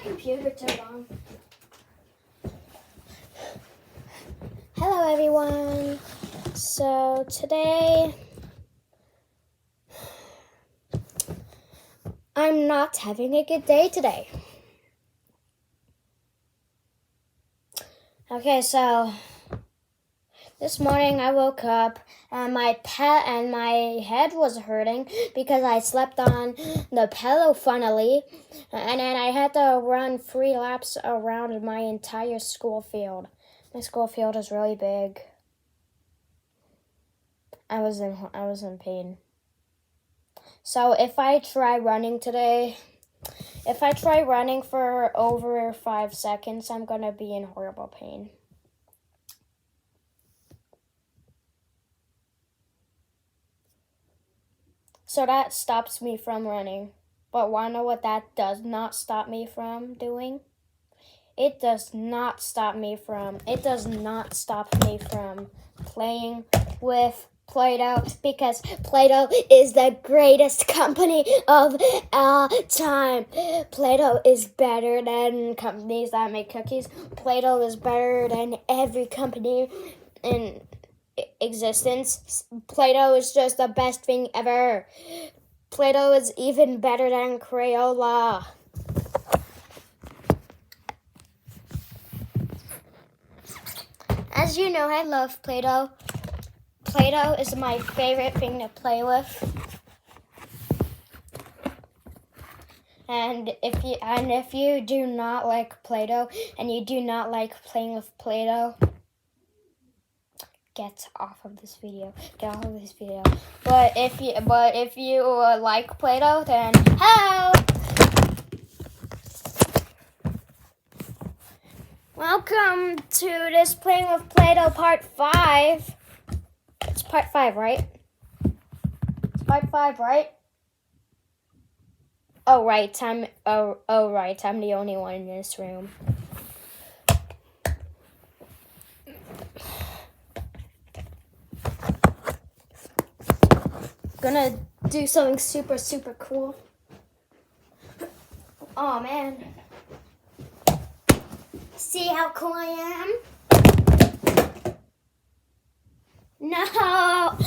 computer turned on. Hello everyone. So today I'm not having a good day today. Okay, so this morning I woke up and my head was hurting because I slept on the pillow funnily, and then I had to run 3 laps around my entire school field. My school field is really big. I was in pain. So if I try running for over 5 seconds, I'm gonna be in horrible pain. So that stops me from running. But wanna know what that does not stop me from doing? It does not stop me from playing with Play-Doh, because Play-Doh is the greatest company of all time. Play-Doh is better than companies that make cookies. Play-Doh is better than every company in existence. Play-Doh is just the best thing ever. Play-Doh is even better than Crayola. As you know, I love Play-Doh. Play-Doh is my favorite thing to play with. And if you do not like Play-Doh and you do not like playing with Play-Doh, get off of this video. But if you like Play-Doh, then hello. Welcome to this playing with Play-Doh part 5. It's part 5, right? It's part 5, right? Oh right, I'm the only one in this room. Gonna do something super cool. Oh man. See how cool I am? No!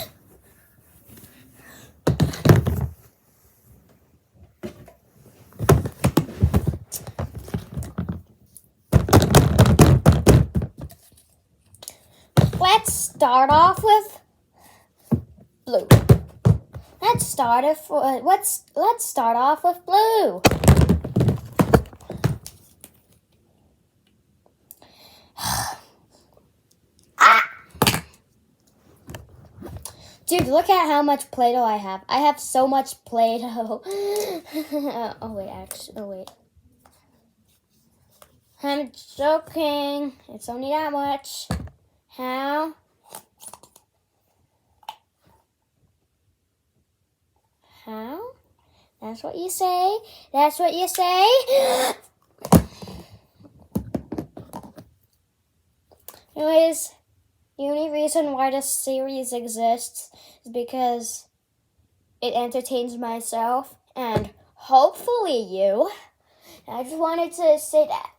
Let's start off with blue. Let's start off with blue. Dude, look at how much Play-Doh I have. I have so much Play-Doh. Oh wait. I'm joking. It's only that much. How? How? That's what you say? That's what you say? Anyways, the only reason why this series exists is because it entertains myself and hopefully you. I just wanted to say that.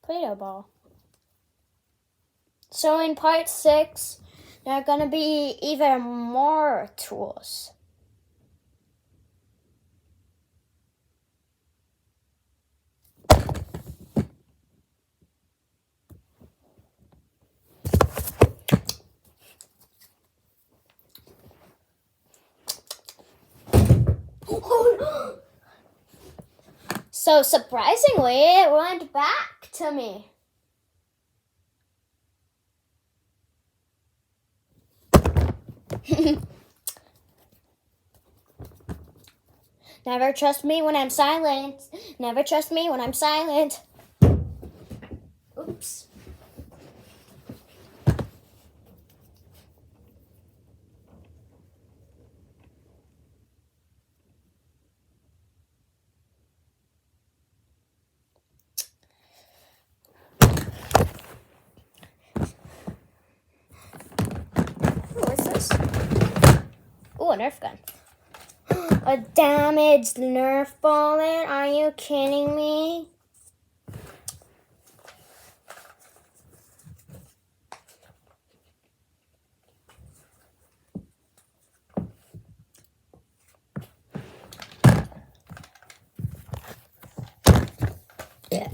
Play-Doh ball. So in part 6, there are going to be even more tools. So surprisingly, it went back to me. Never trust me when I'm silent. Never trust me when I'm silent. Oops. a Nerf gun. A damaged Nerf bullet? Are you kidding me? Yeah.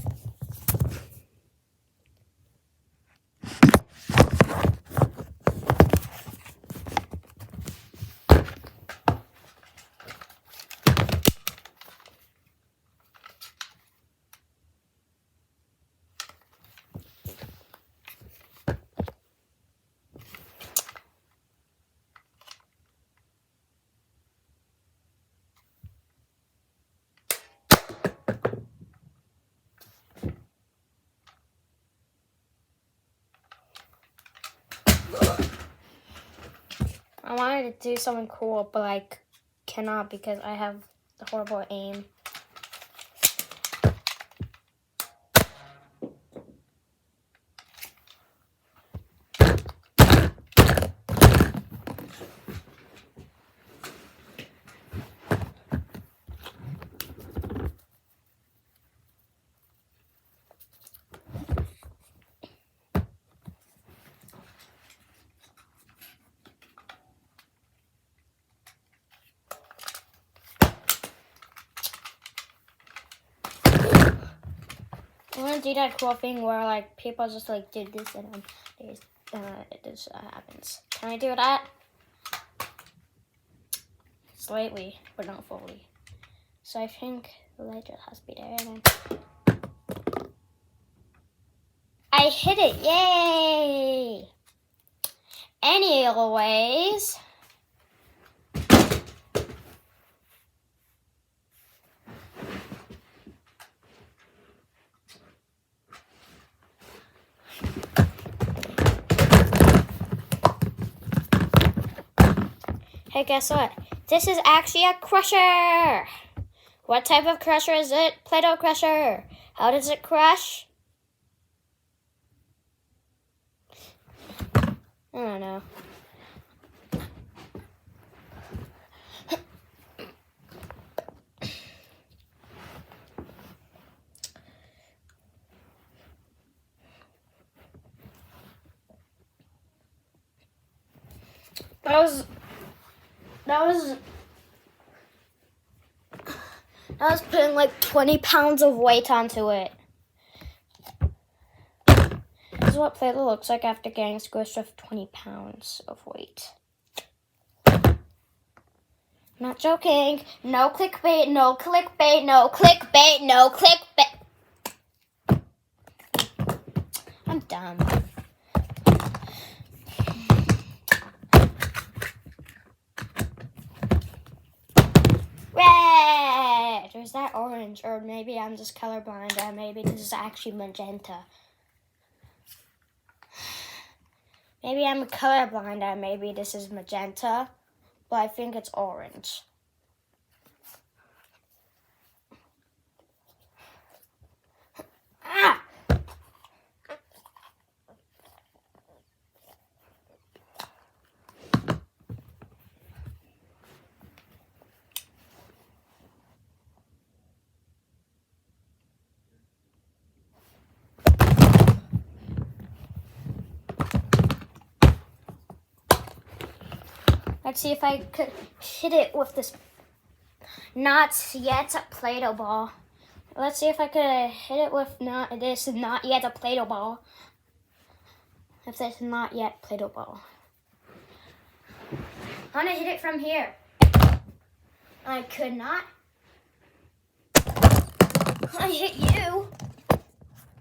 I wanted to do something cool, but I cannot because I have horrible aim. I want to do that cool thing where like people just like did this and it just happens. Can I do that? Slightly, but not fully. So I think the light just has to be there. And then I hit it! Yay! Anyways. Hey, guess what? This is actually a crusher! What type of crusher is it? Play-Doh crusher. How does it crush? I don't know. That was putting like 20 pounds of weight onto it. This is what Play-Doh looks like after getting squished with 20 pounds of weight. Not joking. No clickbait, no clickbait, no clickbait, no clickbait. I'm dumb. Red! Or is that orange? Or maybe I'm just colorblind, or maybe this is actually magenta. Maybe I'm colorblind, or maybe this is magenta, but I think it's orange. Ah! Let's see if I could hit it with this not yet a Play-Doh ball. Let's see if I could hit it with this not yet a Play-Doh ball. If this not yet Play-Doh ball. I want to hit it from here. I could not. I hit you.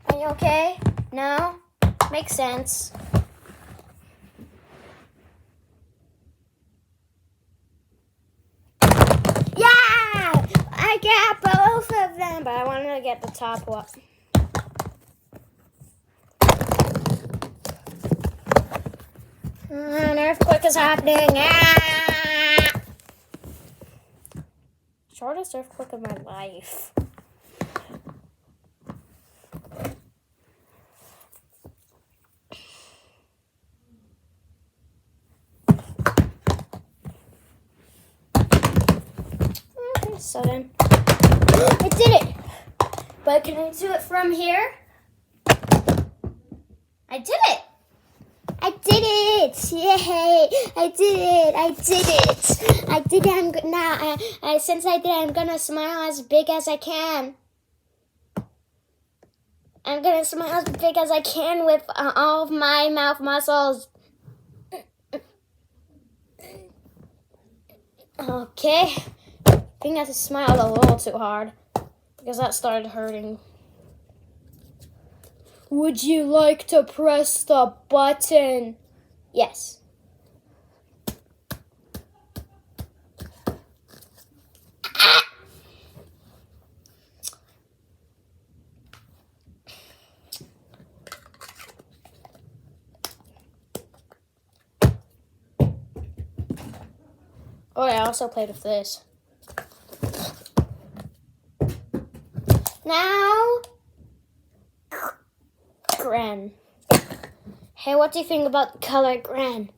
Are you okay? No? Makes sense. I got both of them, but I wanted to get the top one. An earthquake is happening. Ah! Shortest earthquake of my life. So then, I did it. But can I do it from here? I did it. I did it! Yay! I did it! I did it! I did it! Since I did it, I'm gonna smile as big as I can. I'm gonna smile as big as I can with all of my mouth muscles. Okay. I think I just smiled a little too hard because that started hurting. Would you like to press the button? Yes. Oh, I also played with this. Now, Gran. Hey, what do you think about the color Gran?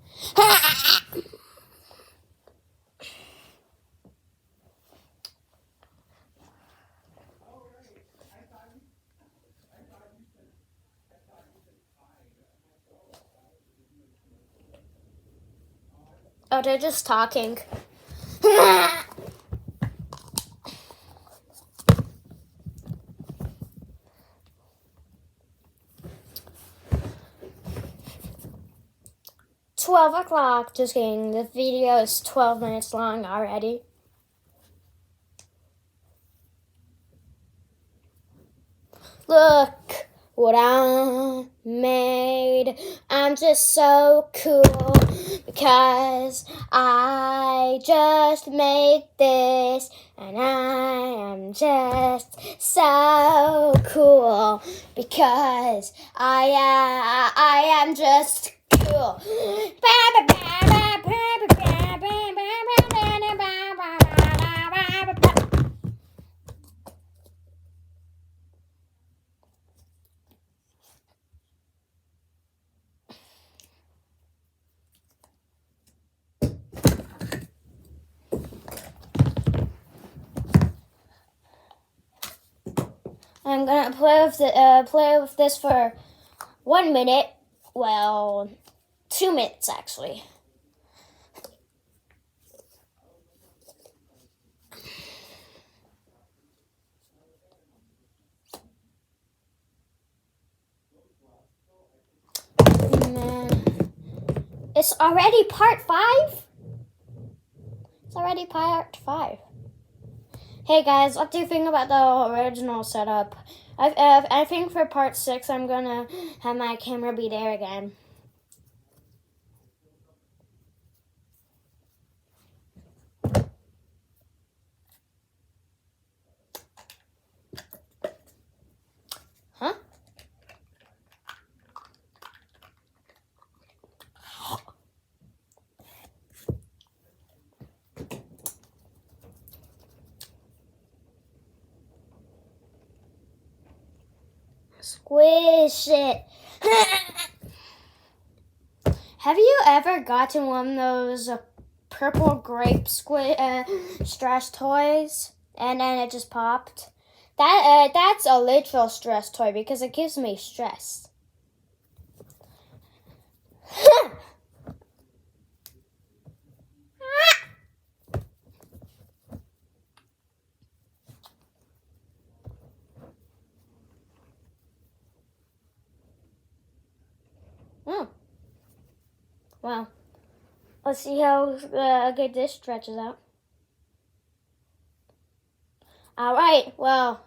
Oh, they're just talking. 12 o'clock. Just kidding. The video is 12 minutes long already. Look what I made. I'm just so cool because I just made this, and I am just so cool because I am just cool. I'm gonna play with this for 1 minute. Well, 2 minutes actually. It's already part 5? It's already part 5. Hey guys, what do you think about the original setup? I think for part 6, I'm gonna have my camera be there again. Huh? Squish it. Have you ever gotten one of those purple grape stress toys and then it just popped? That's a literal stress toy because it gives me stress. Oh. Wow. Let's see how good this stretches out. Alright, well,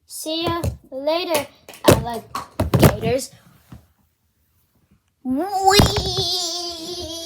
see ya later, alligators. Whee!